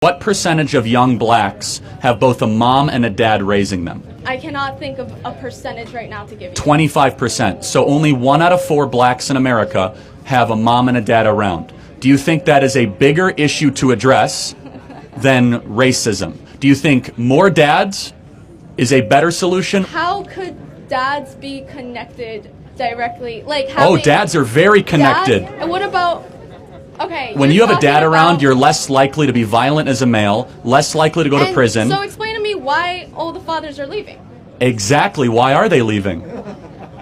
What percentage of young blacks have both a mom and a dad raising them? I cannot think of a percentage right now to give you. 25%. So only 1 out of 4 blacks in America have a mom and a dad around. Do you think that is a bigger issue to address than racism? Do you think more dads is a better solution? How could dads be connected directly? Like dads are very connected. And what about... Okay. When you have a dad around, you're less likely to be violent as a male, less likely to go to prison. So explain to me why all the fathers are leaving. Exactly. Why are they leaving?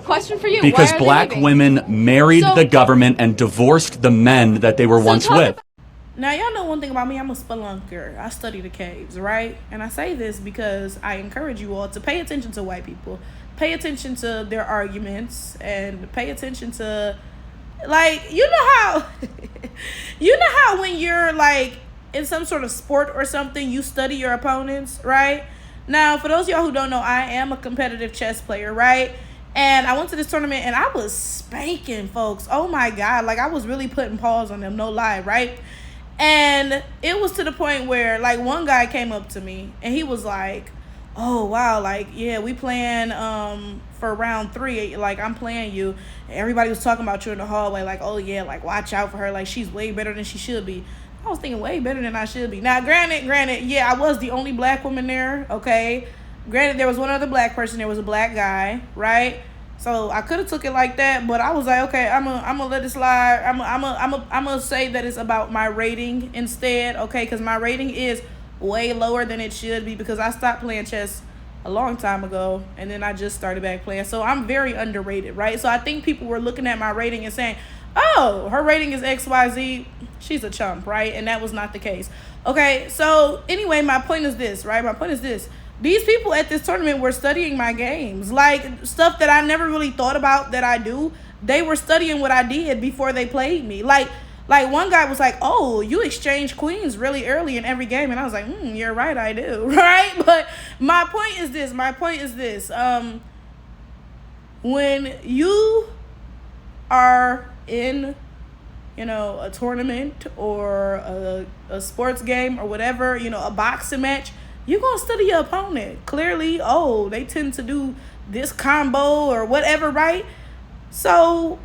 Question for you. Because black women married the government and divorced the men that they were once with. Now, y'all know one thing about me. I'm a spelunker. I study the caves, right? And I say this because I encourage you all to pay attention to white people. Pay attention to their arguments and pay attention to... Like, you know how when you're like in some sort of sport or something, you study your opponents, right? Now, for those of y'all who don't know, I am a competitive chess player, right? And I went to this tournament and I was spanking folks. Oh my God. Like, I was really putting paws on them, no lie, right? And it was to the point where like one guy came up to me and he was like, oh wow, like, yeah, we playing for round 3, like I'm playing you. Everybody was talking about you in the hallway, like, oh yeah, like watch out for her, like she's way better than she should be. I was thinking way better than I should be. Now granted, yeah, I was the only black woman there, okay? Granted, there was one other black person, there was a black guy, right? So I could have took it like that, but I was like, okay, I'm gonna let it slide. I'm gonna say that it's about my rating instead, okay? Because my rating is way lower than it should be because I stopped playing chess a long time ago and then I just started back playing. So I'm very underrated, right? So I think people were looking at my rating and saying, oh, her rating is XYZ, she's a chump, right? And that was not the case. Okay, so anyway, my point is this, right? My point is this. These people at this tournament were studying my games, like stuff that I never really thought about that I do. They were studying what I did before they played me. Like one guy was like, oh, you exchange queens really early in every game. And I was like, you're right, I do. Right? But my point is this. When you are in, a tournament or a sports game or whatever, a boxing match, you're going to study your opponent. Clearly, oh, they tend to do this combo or whatever, right? So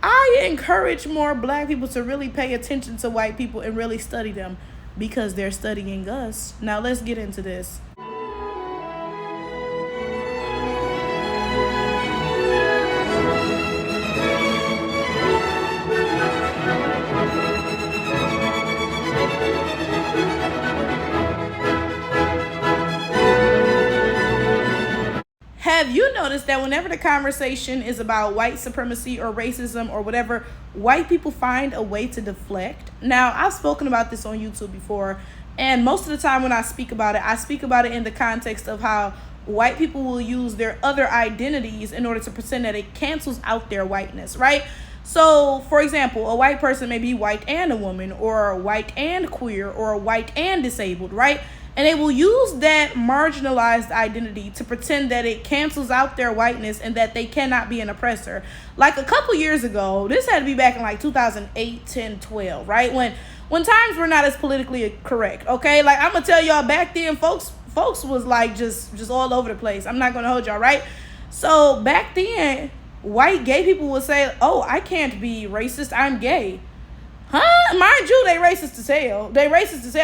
I encourage more black people to really pay attention to white people and really study them because they're studying us. Now let's get into this. Have you noticed that whenever the conversation is about white supremacy or racism or whatever, white people find a way to deflect? Now, I've spoken about this on YouTube before, and most of the time when I speak about it in the context of how white people will use their other identities in order to pretend that it cancels out their whiteness, right? So, for example, a white person may be white and a woman, or white and queer, or white and disabled, right? And they will use that marginalized identity to pretend that it cancels out their whiteness and that they cannot be an oppressor. Like a couple years ago, this had to be back in like 2008, 10, 12, right? When times were not as politically correct, okay? Like I'm gonna tell y'all back then, folks was like just all over the place. I'm not gonna hold y'all, right? So back then, white gay people would say, oh, I can't be racist, I'm gay. Huh? Mind you, they racist as hell.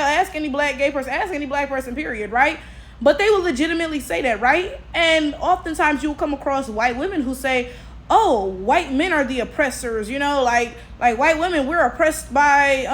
Ask any black gay person. Ask any black person, period, right? But they will legitimately say that, right? And oftentimes you will come across white women who say, oh, white men are the oppressors, like white women, we're oppressed by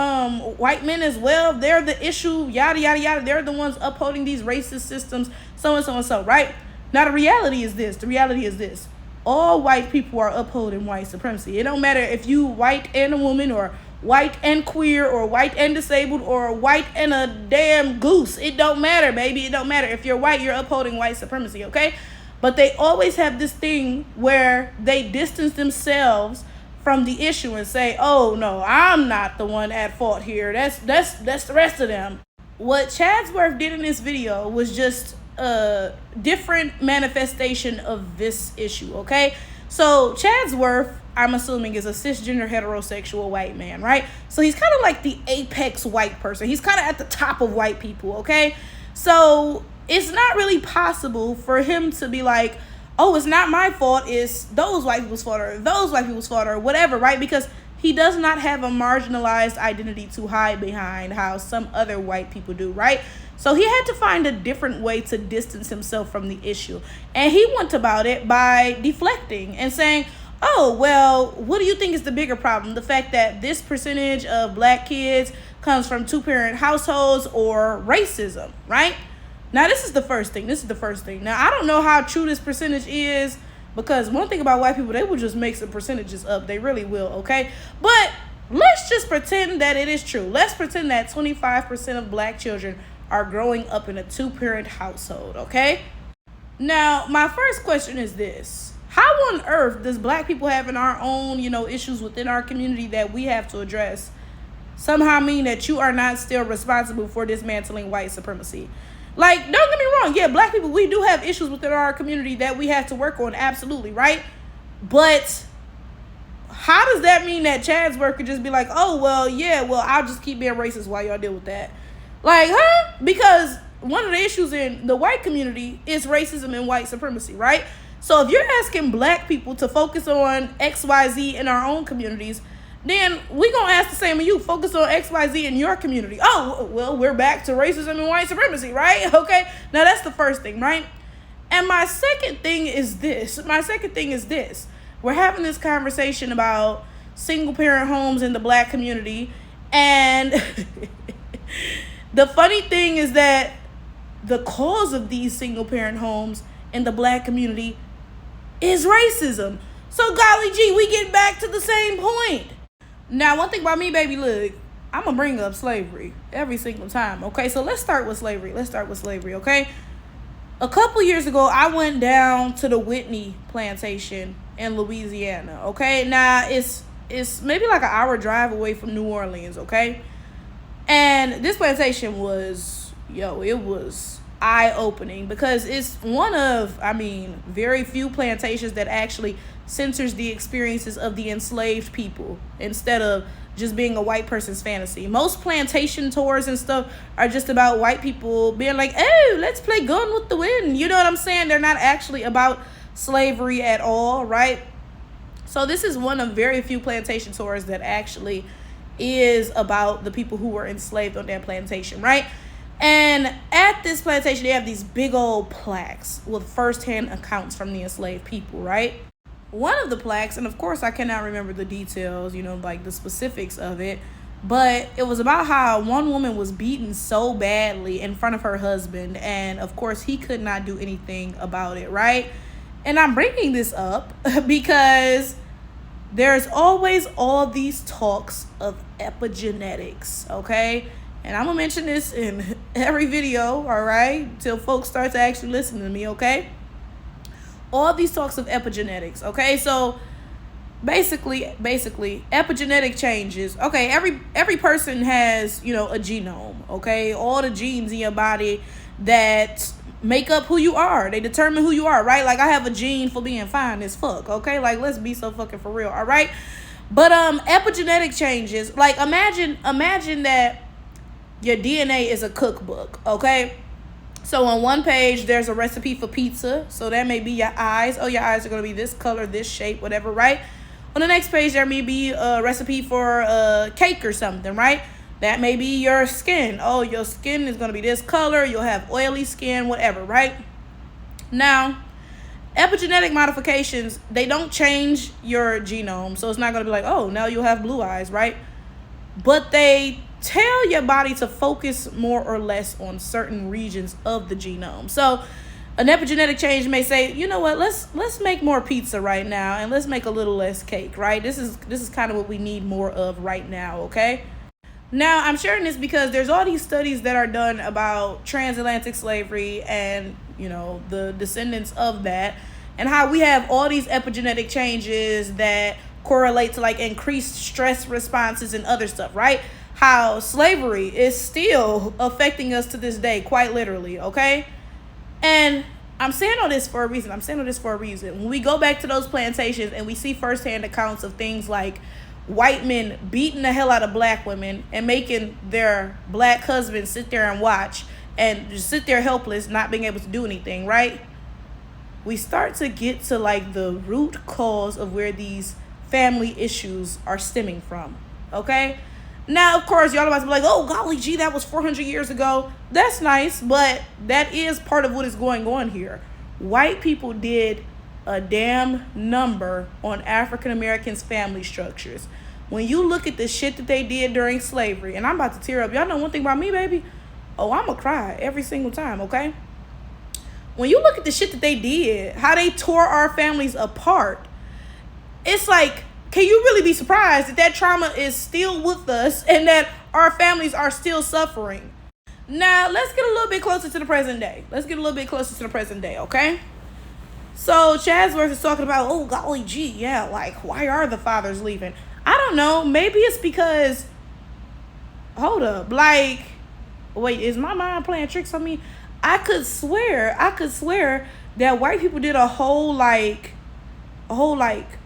white men as well. They're the issue, yada, yada, yada. They're the ones upholding these racist systems, so and so and so, right? Now, the reality is this. All white people are upholding white supremacy. It don't matter if you white and a woman or white and queer or white and disabled or white and a damn goose. It don't matter, baby. It don't matter. If you're white, you're upholding white supremacy, okay? But they always have this thing where they distance themselves from the issue and say, oh no, I'm not the one at fault here. That's the rest of them. What Chadsworth did in this video was just a different manifestation of this issue, okay? So Chadsworth I'm assuming, is a cisgender heterosexual white man, right? So he's kind of like the apex white person. He's kind of at the top of white people, okay? So it's not really possible for him to be like, oh, it's not my fault, it's those white people's fault or those white people's fault or whatever, right? Because he does not have a marginalized identity to hide behind how some other white people do, right? So he had to find a different way to distance himself from the issue. And he went about it by deflecting and saying, oh, well, what do you think is the bigger problem? The fact that this percentage of black kids comes from two-parent households or racism, right? Now, this is the first thing. Now, I don't know how true this percentage is, because one thing about white people, they will just make some percentages up. They really will, okay? But let's just pretend that it is true. Let's pretend that 25% of black children are growing up in a two-parent household, okay? Now, my first question is this. How on earth does black people having our own, issues within our community that we have to address somehow mean that you are not still responsible for dismantling white supremacy? Like, don't get me wrong. Yeah, black people, we do have issues within our community that we have to work on. Absolutely, right? But how does that mean that Chadsworth could just be like, oh, well, yeah, well, I'll just keep being racist while y'all deal with that? Like, huh? Because one of the issues in the white community is racism and white supremacy, right? So if you're asking black people to focus on XYZ in our own communities, then we gonna ask the same of you. Focus on XYZ in your community. Oh, well, we're back to racism and white supremacy, right? Okay, now that's the first thing, right? And my second thing is this. We're having this conversation about single parent homes in the black community, and the funny thing is that the cause of these single parent homes in the black community is racism. So golly gee, we get back to the same point. Now, one thing about me, baby, look, I'm going to bring up slavery every single time, okay? So let's start with slavery, okay? A couple years ago, I went down to the Whitney plantation in Louisiana, okay? Now, it's maybe like an hour drive away from New Orleans, okay? And this plantation was, it was eye-opening, because it's one of, very few plantations that actually censors the experiences of the enslaved people instead of just being a white person's fantasy. Most plantation tours and stuff are just about white people being like, oh, let's play Gone with the Wind. You know what I'm saying? They're not actually about slavery at all, right? So this is one of very few plantation tours that actually is about the people who were enslaved on that plantation, right? And at this plantation, they have these big old plaques with firsthand accounts from the enslaved people, right? One of the plaques, and of course I cannot remember the details, like the specifics of it, but it was about how one woman was beaten so badly in front of her husband, and of course he could not do anything about it, right? And I'm bringing this up because there's always all these talks of epigenetics, okay? And I'm gonna mention this in every video, all right, till folks start to actually listen to me, okay? All these talks of epigenetics, okay? So basically epigenetic changes. Okay, every person has, a genome, okay? All the genes in your body that make up who you are. They determine who you are, right? Like, I have a gene for being fine as fuck, okay? Like, let's be so fucking for real, all right? But epigenetic changes, like, imagine that your DNA is a cookbook, okay? So on one page, there's a recipe for pizza. So that may be your eyes. Oh, your eyes are going to be this color, this shape, whatever, right? On the next page, there may be a recipe for a cake or something, right? That may be your skin. Oh, your skin is going to be this color. You'll have oily skin, whatever, right? Now, epigenetic modifications, they don't change your genome. So it's not going to be like, oh, now you'll have blue eyes, right? But they tell your body to focus more or less on certain regions of the genome. So an epigenetic change may say, you know what, let's make more pizza right now, and let's make a little less cake, right? This is kind of what we need more of right now, okay? Now, I'm sharing this because there's all these studies that are done about transatlantic slavery and, the descendants of that, and how we have all these epigenetic changes that correlate to like increased stress responses and other stuff, right? How slavery is still affecting us to this day, quite literally, okay? And I'm saying all this for a reason. When we go back to those plantations and we see firsthand accounts of things like white men beating the hell out of black women and making their black husbands sit there and watch and just sit there helpless, not being able to do anything, right? We start to get to like the root cause of where these family issues are stemming from, okay? Now, of course, y'all about to be like, oh, golly gee, that was 400 years ago. That's nice, but that is part of what is going on here. White people did a damn number on African Americans' family structures. When you look at the shit that they did during slavery, and I'm about to tear up. Y'all know one thing about me, baby? Oh, I'm gonna cry every single time, okay? When you look at the shit that they did, how they tore our families apart, it's like, can you really be surprised that that trauma is still with us and that our families are still suffering? Now, let's get a little bit closer to the present day. Okay? So, Chadsworth is talking about, oh, golly gee, yeah, like, why are the fathers leaving? I don't know. Maybe it's because, hold up, like, wait, is my mind playing tricks on me? I could swear that white people did a whole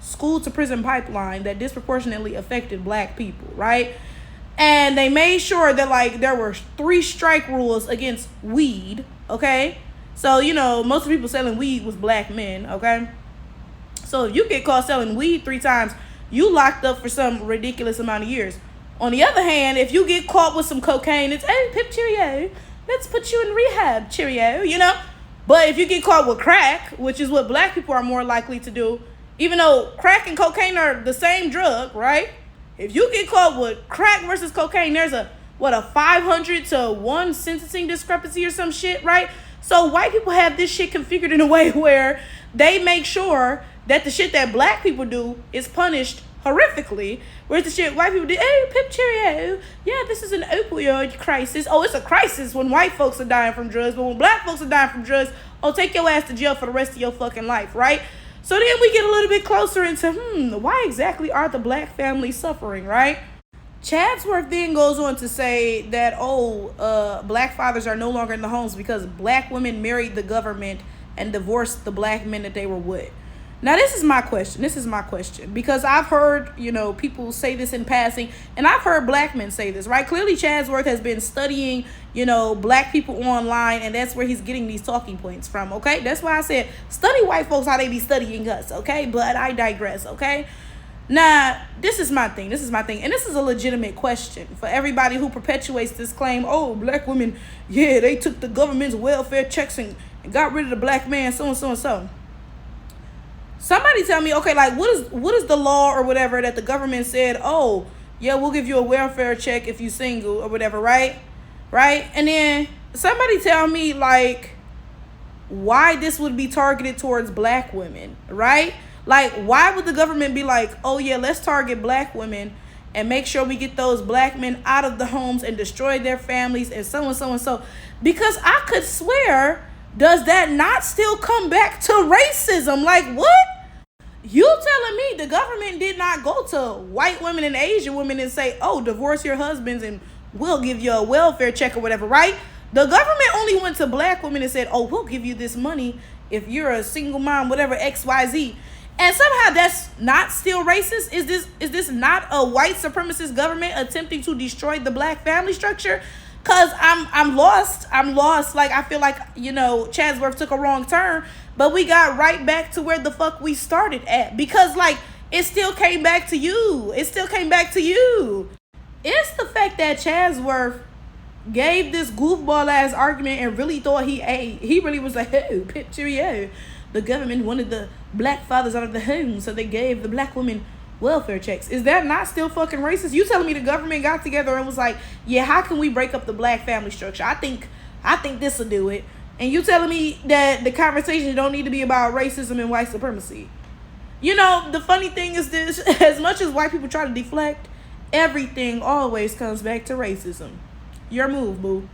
school to prison pipeline that disproportionately affected black people, right? And they made sure that like there were 3 strike rules against weed, okay? So, you know, most of the people selling weed was black men, okay? So if you get caught selling weed 3 times, you locked up for some ridiculous amount of years. On the other hand, if you get caught with some cocaine, it's, hey, pip cheerio, let's put you in rehab, cheerio, you know? But if you get caught with crack, which is what black people are more likely to do, even though crack and cocaine are the same drug, right? If you get caught with crack versus cocaine, there's a 500 to 1 sentencing discrepancy or some shit, right? So white people have this shit configured in a way where they make sure that the shit that black people do is punished horrifically, whereas the shit white people do, hey, pip cheerio, yeah, this is an opioid crisis. Oh, it's a crisis when white folks are dying from drugs, but when black folks are dying from drugs, oh, take your ass to jail for the rest of your fucking life, right? So then we get a little bit closer into, why exactly are the black families suffering, right? Chadsworth then goes on to say that, black fathers are no longer in the homes because black women married the government and divorced the black men that they were with. Now, this is my question, because I've heard, people say this in passing, and I've heard black men say this, right? Clearly, Chadsworth has been studying, black people online, and that's where he's getting these talking points from, okay? That's why I said, study white folks how they be studying us, okay? But I digress, okay? Now, this is my thing, and this is a legitimate question for everybody who perpetuates this claim, oh, black women, yeah, they took the government's welfare checks and got rid of the black man, so and so and so. Somebody tell me, okay, like what is the law or whatever that the government said, oh, yeah, we'll give you a welfare check if you single or whatever, right? Right? And then somebody tell me, like, why this would be targeted towards black women, right? Like, why would the government be like, oh, yeah, let's target black women and make sure we get those black men out of the homes and destroy their families and so and so and so? Because I could swear, does that not still come back to racism? Like, what? You telling me the government did not go to white women and Asian women and say, oh, divorce your husbands and we'll give you a welfare check or whatever, right? The government only went to black women and said, oh, we'll give you this money if you're a single mom, whatever, XYZ. And somehow that's not still racist? Is this not a white supremacist government attempting to destroy the black family structure? Cause I'm lost. Like, I feel like, Chadsworth took a wrong turn, but we got right back to where the fuck we started at. Because, like, it still came back to you. It's the fact that Chadsworth gave this goofball ass argument and really thought he really was like, oh, pip cheerio. The government wanted the black fathers out of the home, so they gave the black women welfare checks. Is that not still fucking racist? You telling me the government got together and was like, yeah, how can we break up the black family structure? I think this will do it. And you telling me that the conversation don't need to be about racism and white supremacy? The funny thing is this, as much as white people try to deflect, everything always comes back to racism. Your move, boo.